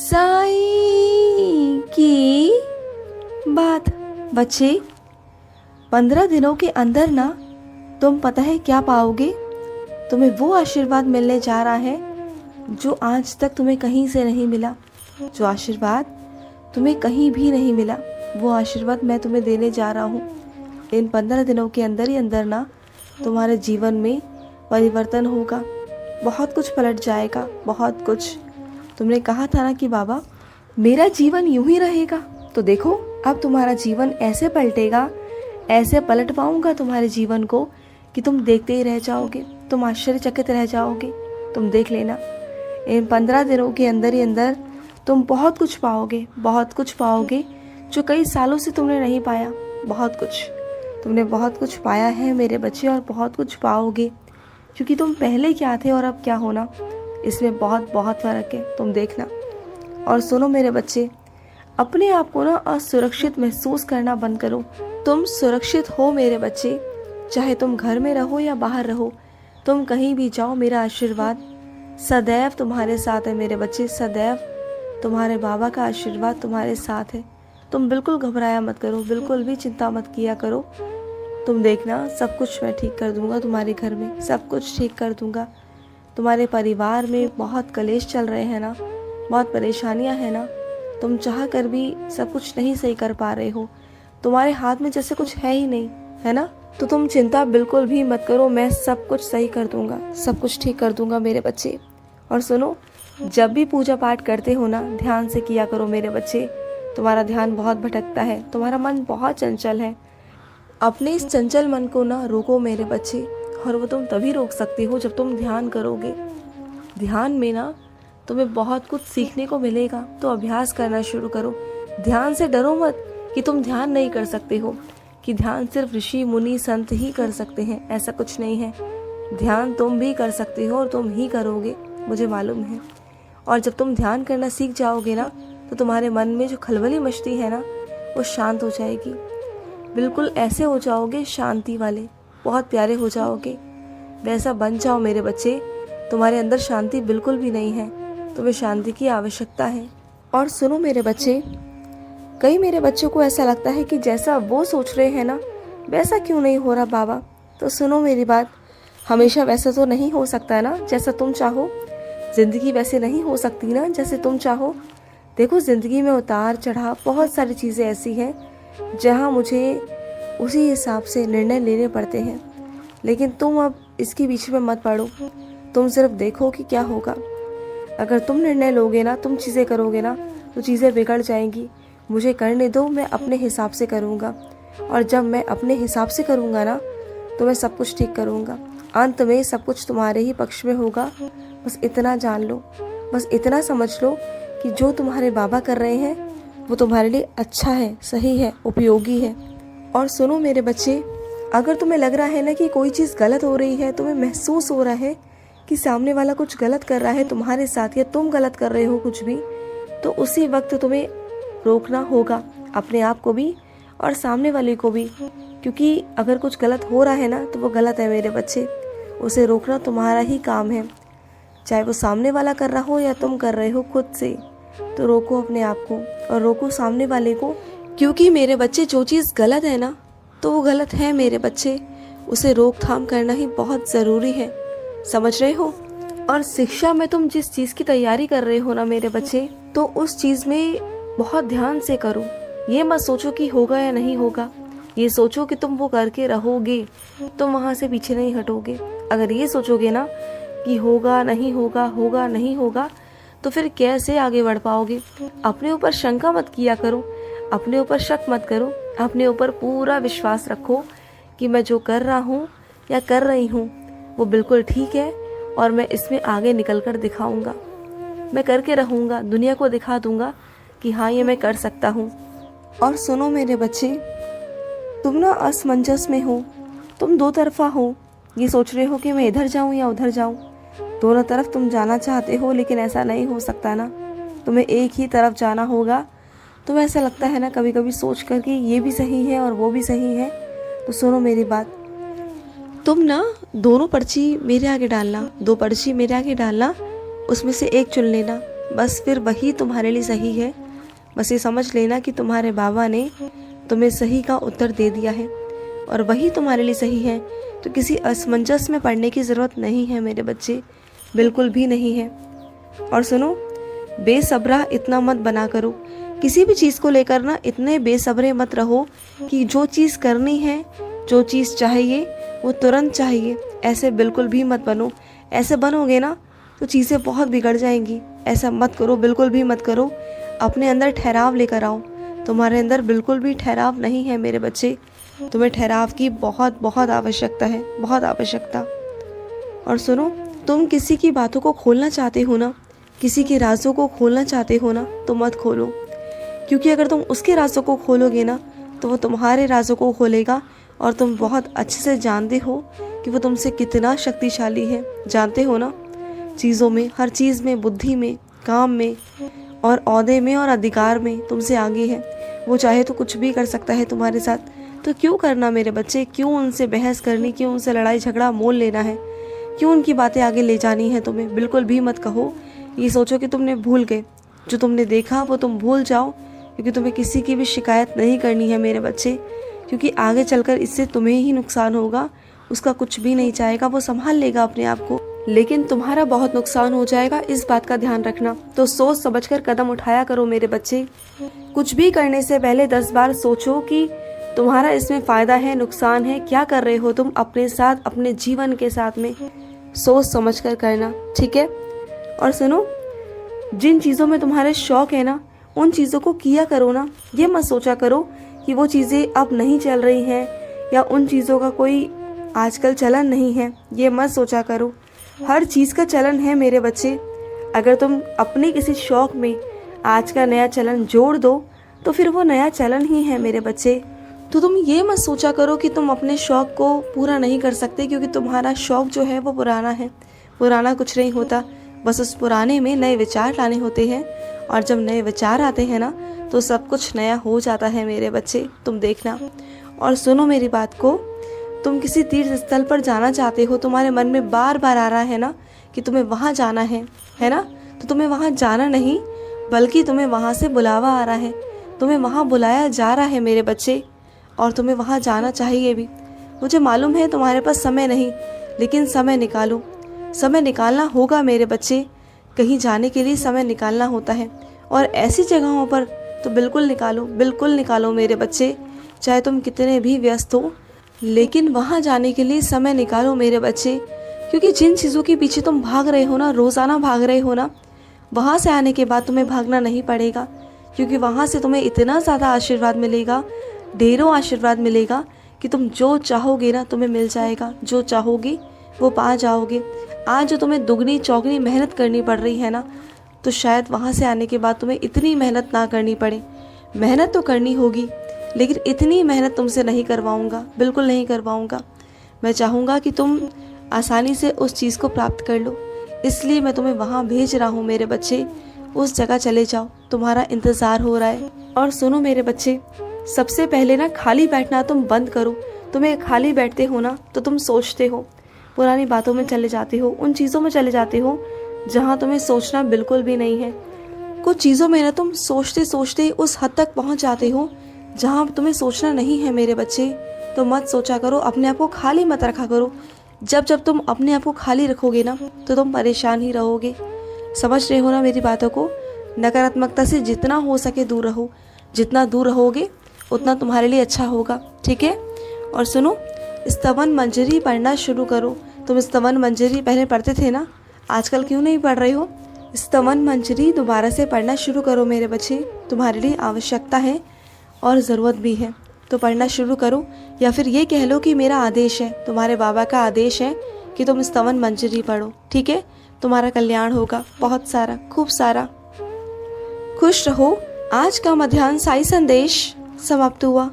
साईं की बात। बच्चे, 15 दिनों के अंदर ना तुम पता है क्या पाओगे? तुम्हें वो आशीर्वाद मिलने जा रहा है जो आज तक तुम्हें कहीं से नहीं मिला। जो आशीर्वाद तुम्हें कहीं भी नहीं मिला, वो आशीर्वाद मैं तुम्हें देने जा रहा हूँ। इन 15 दिनों के अंदर ही अंदर ना तुम्हारे जीवन में परिवर्तन होगा, बहुत कुछ पलट जाएगा, बहुत कुछ। तुमने कहा था ना कि बाबा मेरा जीवन यूं ही रहेगा, तो देखो अब तुम्हारा जीवन ऐसे पलटेगा, ऐसे पलट पाऊंगा तुम्हारे जीवन को कि तुम देखते ही रह जाओगे, तुम आश्चर्यचकित रह जाओगे। तुम देख लेना, इन 15 दिनों के अंदर ही अंदर तुम बहुत कुछ पाओगे, बहुत कुछ पाओगे जो कई सालों से तुमने नहीं पाया। बहुत कुछ तुमने बहुत कुछ पाया है मेरे बच्चे, और बहुत कुछ पाओगे, क्योंकि तुम पहले क्या थे और अब क्या होना, इसमें बहुत बहुत फ़र्क है। तुम देखना। और सुनो मेरे बच्चे, अपने आप को ना असुरक्षित महसूस करना बंद करो। तुम सुरक्षित हो मेरे बच्चे, चाहे तुम घर में रहो या बाहर रहो, तुम कहीं भी जाओ, मेरा आशीर्वाद सदैव तुम्हारे साथ है मेरे बच्चे। सदैव तुम्हारे बाबा का आशीर्वाद तुम्हारे साथ है। तुम बिल्कुल घबराया मत करो, बिल्कुल भी चिंता मत किया करो। तुम देखना, सब कुछ मैं ठीक कर दूंगा तुम्हारे घर में, सब कुछ ठीक कर दूंगा। तुम्हारे परिवार में बहुत कलेश चल रहे हैं ना, बहुत परेशानियां हैं ना, तुम चाह कर भी सब कुछ नहीं सही कर पा रहे हो, तुम्हारे हाथ में जैसे कुछ है ही नहीं, है ना। तो तुम चिंता बिल्कुल भी मत करो, मैं सब कुछ सही कर दूंगा, सब कुछ ठीक कर दूंगा मेरे बच्चे। और सुनो, जब भी पूजा पाठ करते हो ना, ध्यान से किया करो मेरे बच्चे। तुम्हारा ध्यान बहुत भटकता है, तुम्हारा मन बहुत चंचल है। अपने इस चंचल मन को ना रोको मेरे बच्चे, और वो तुम तभी रोक सकते हो जब तुम ध्यान करोगे। ध्यान में ना तुम्हें बहुत कुछ सीखने को मिलेगा, तो अभ्यास करना शुरू करो। ध्यान से डरो मत कि तुम ध्यान नहीं कर सकते हो, कि ध्यान सिर्फ ऋषि मुनि संत ही कर सकते हैं, ऐसा कुछ नहीं है। ध्यान तुम भी कर सकते हो और तुम ही करोगे, मुझे मालूम है। और जब तुम ध्यान करना सीख जाओगे ना, तो तुम्हारे मन में जो खलबली मचती है ना, वो शांत हो जाएगी। बिल्कुल ऐसे हो जाओगे शांति वाले, बहुत प्यारे हो जाओगे। वैसा बन जाओ मेरे बच्चे। तुम्हारे अंदर शांति बिल्कुल भी नहीं है, तुम्हें शांति की आवश्यकता है। और सुनो मेरे बच्चे, कई मेरे बच्चों को ऐसा लगता है कि जैसा वो सोच रहे हैं ना, वैसा क्यों नहीं हो रहा बाबा। तो सुनो मेरी बात, हमेशा वैसा तो नहीं हो सकता ना जैसा तुम चाहो। जिंदगी वैसे नहीं हो सकती ना जैसे तुम चाहो। देखो, जिंदगी में उतार चढ़ाव, बहुत सारी चीज़ें ऐसी हैं जहाँ मुझे उसी हिसाब से निर्णय लेने पड़ते हैं। लेकिन तुम अब इसके बीच में मत पड़ो, तुम सिर्फ देखो कि क्या होगा। अगर तुम निर्णय लोगे ना, तुम चीज़ें करोगे ना, तो चीज़ें बिगड़ जाएंगी। मुझे करने दो, मैं अपने हिसाब से करूँगा। और जब मैं अपने हिसाब से करूँगा ना, तो मैं सब कुछ ठीक करूँगा। अंत में सब कुछ तुम्हारे ही पक्ष में होगा। बस इतना जान लो, बस इतना समझ लो कि जो तुम्हारे बाबा कर रहे हैं वो तुम्हारे लिए अच्छा है, सही है, उपयोगी है। और सुनो मेरे बच्चे, अगर तुम्हें लग रहा है ना कि कोई चीज़ गलत हो रही है, तुम्हें महसूस हो रहा है कि सामने वाला कुछ गलत कर रहा है तुम्हारे साथ, या तुम गलत कर रहे हो कुछ भी, तो उसी वक्त तुम्हें रोकना होगा, अपने आप को भी और सामने वाले को भी। क्योंकि अगर कुछ गलत हो रहा है ना, तो वो गलत है मेरे बच्चे, उसे रोकना तुम्हारा ही काम है। चाहे वो सामने वाला कर रहा हो या तुम कर रहे हो खुद से, तो रोको अपने आप को और रोको सामने वाले को। क्योंकि मेरे बच्चे, जो चीज़ गलत है ना, तो वो गलत है मेरे बच्चे, उसे रोकथाम करना ही बहुत ज़रूरी है, समझ रहे हो। और शिक्षा में तुम जिस चीज़ की तैयारी कर रहे हो ना मेरे बच्चे, तो उस चीज़ में बहुत ध्यान से करो। ये मत सोचो कि होगा या नहीं होगा, ये सोचो कि तुम वो करके रहोगे, तुम वहाँ से पीछे नहीं हटोगे। अगर ये सोचोगे ना कि होगा नहीं होगा, होगा नहीं होगा, तो फिर कैसे आगे बढ़ पाओगे। अपने ऊपर शंका मत किया करो, अपने ऊपर शक मत करो, अपने ऊपर पूरा विश्वास रखो कि मैं जो कर रहा हूँ या कर रही हूँ वो बिल्कुल ठीक है, और मैं इसमें आगे निकल कर दिखाऊंगा, मैं करके रहूँगा, दुनिया को दिखा दूंगा कि हाँ, ये मैं कर सकता हूँ। और सुनो मेरे बच्चे, तुम ना असमंजस में हो, तुम दो तरफा हो। ये सोच रहे हो कि मैं इधर जाऊँ या उधर जाऊँ, दोनों तरफ तुम जाना चाहते हो, लेकिन ऐसा नहीं हो सकता ना, तुम्हें एक ही तरफ जाना होगा। तुम्हें ऐसा लगता है ना कभी कभी सोच कर कि ये भी सही है और वो भी सही है। तो सुनो मेरी बात, तुम ना दोनों पर्ची मेरे आगे डालना, 2 पर्ची मेरे आगे डालना, उसमें से एक चुन लेना। बस फिर वही तुम्हारे लिए सही है। बस ये समझ लेना कि तुम्हारे बाबा ने तुम्हें सही का उत्तर दे दिया है और वही तुम्हारे लिए सही है। तो किसी असमंजस में पड़ने की ज़रूरत नहीं है मेरे बच्चे, बिल्कुल भी नहीं है। और सुनो, बेसब्रा इतना मत बना करो, किसी भी चीज़ को लेकर ना इतने बेसब्रे मत रहो कि जो चीज़ करनी है, जो चीज़ चाहिए वो तुरंत चाहिए। ऐसे बिल्कुल भी मत बनो। ऐसे बनोगे ना तो चीज़ें बहुत बिगड़ जाएंगी। ऐसा मत करो, बिल्कुल भी मत करो। अपने अंदर ठहराव लेकर आओ। तुम्हारे अंदर बिल्कुल भी ठहराव नहीं है मेरे बच्चे। तुम्हें ठहराव की बहुत बहुत आवश्यकता है, बहुत आवश्यकता। और सुनो, तुम किसी की बातों को खोलना चाहते हो ना, किसी के राजों को खोलना चाहते हो ना, तो मत खोलो। क्योंकि अगर तुम उसके राजों को खोलोगे ना तो वो तुम्हारे राजों को खोलेगा। और तुम बहुत अच्छे से जानते हो कि वो तुमसे कितना शक्तिशाली है। जानते हो ना, चीज़ों में, हर चीज़ में, बुद्धि में, काम में और ओहदे में और अधिकार में तुमसे आगे है। वो चाहे तो कुछ भी कर सकता है तुम्हारे साथ। तो क्यों करना मेरे बच्चे, क्यों उनसे बहस करनी, क्यों उनसे लड़ाई झगड़ा मोल लेना है, क्यों उनकी बातें आगे ले जानी है तुम्हें। बिल्कुल भी मत कहो। ये सोचो कि तुमने भूल गए, जो तुमने देखा वो तुम भूल जाओ। क्योंकि तुम्हें किसी की भी शिकायत नहीं करनी है मेरे बच्चे, क्योंकि आगे चलकर इससे तुम्हें ही नुकसान होगा। उसका कुछ भी नहीं चाहेगा, वो संभाल लेगा अपने आप को, लेकिन तुम्हारा बहुत नुकसान हो जाएगा। इस बात का ध्यान रखना। तो सोच समझकर कदम उठाया करो मेरे बच्चे। कुछ भी करने से पहले 10 बार सोचो कि तुम्हारा इसमें फ़ायदा है, नुकसान है, क्या कर रहे हो तुम अपने साथ, अपने जीवन के साथ में। सोच समझकर करना, ठीक है। और सुनो, जिन चीज़ों में तुम्हारे शौक है ना, उन चीज़ों को किया करो ना। ये मत सोचा करो कि वो चीज़ें अब नहीं चल रही हैं या उन चीज़ों का कोई आजकल चलन नहीं है। ये मत सोचा करो, हर चीज़ का चलन है मेरे बच्चे। अगर तुम अपने किसी शौक में आज का नया चलन जोड़ दो तो फिर वो नया चलन ही है मेरे बच्चे। तो तुम ये मत सोचा करो कि तुम अपने शौक को पूरा नहीं कर सकते, क्योंकि तुम्हारा शौक जो है वो पुराना है। पुराना कुछ नहीं होता, बस उस पुराने में नए विचार लाने होते हैं। और जब नए विचार आते हैं ना तो सब कुछ नया हो जाता है मेरे बच्चे, तुम देखना। और सुनो मेरी बात को, तुम किसी तीर्थ स्थल पर जाना चाहते हो, तुम्हारे मन में बार बार आ रहा है ना कि तुम्हें वहाँ जाना है ना। तो तुम्हें वहाँ जाना नहीं, बल्कि तुम्हें वहाँ से बुलावा आ रहा है, तुम्हें वहाँ बुलाया जा रहा है मेरे बच्चे। और तुम्हें वहाँ जाना चाहिए भी। मुझे मालूम है तुम्हारे पास समय नहीं, लेकिन समय निकालो। समय निकालना होगा मेरे बच्चे। कहीं जाने के लिए समय निकालना होता है, और ऐसी जगहों पर तो बिल्कुल निकालो, बिल्कुल निकालो मेरे बच्चे। चाहे तुम कितने भी व्यस्त हो, लेकिन वहाँ जाने के लिए समय निकालो मेरे बच्चे। क्योंकि जिन चीज़ों के पीछे तुम भाग रहे हो ना, रोज़ाना भाग रहे हो ना, वहाँ से आने के बाद तुम्हें भागना नहीं पड़ेगा। क्योंकि वहाँ से तुम्हें इतना ज़्यादा आशीर्वाद मिलेगा, ढेरों आशीर्वाद मिलेगा कि तुम जो चाहोगे ना तुम्हें मिल जाएगा। जो चाहोगे वो पा जाओगे। आज जो तुम्हें दुगनी चौगनी मेहनत करनी पड़ रही है ना, तो शायद वहाँ से आने के बाद तुम्हें इतनी मेहनत ना करनी पड़े। मेहनत तो करनी होगी, लेकिन इतनी मेहनत तुमसे नहीं करवाऊँगा, बिल्कुल नहीं करवाऊँगा। मैं चाहूँगा कि तुम आसानी से उस चीज़ को प्राप्त कर लो, इसलिए मैं तुम्हें वहाँ भेज रहा हूँ मेरे बच्चे। उस जगह चले जाओ, तुम्हारा इंतज़ार हो रहा है। और सुनो मेरे बच्चे, सबसे पहले ना खाली बैठना तुम बंद करो। तुम्हें खाली बैठते हो ना तो तुम सोचते हो, पुरानी बातों में चले जाते हो, उन चीज़ों में चले जाते हो जहाँ तुम्हें सोचना बिल्कुल भी नहीं है। कुछ चीज़ों में ना तुम सोचते सोचते उस हद तक पहुँच जाते हो जहाँ तुम्हें सोचना नहीं है मेरे बच्चे। तो मत सोचा करो, अपने आप को खाली मत रखा करो। जब जब तुम अपने आप को खाली रखोगे ना तो तुम परेशान ही रहोगे। समझ रहे हो ना मेरी बातों को। नकारात्मकता से जितना हो सके दूर रहो। जितना दूर रहोगे उतना तुम्हारे लिए अच्छा होगा, ठीक है। और सुनो, स्तवन मंजरी पढ़ना शुरू करो। तुम स्तवन मंजरी पहले पढ़ते थे ना, आजकल क्यों नहीं पढ़ रहे हो? स्तवन मंजरी दोबारा से पढ़ना शुरू करो मेरे बच्चे। तुम्हारे लिए आवश्यकता है और ज़रूरत भी है, तो पढ़ना शुरू करो। या फिर ये कह लो कि मेरा आदेश है, तुम्हारे बाबा का आदेश है कि तुम स्तवन मंजरी पढ़ो, ठीक है। तुम्हारा कल्याण होगा बहुत सारा, खूब सारा। खुश रहो। आज का मध्याह्न साई संदेश समाप्त हुआ।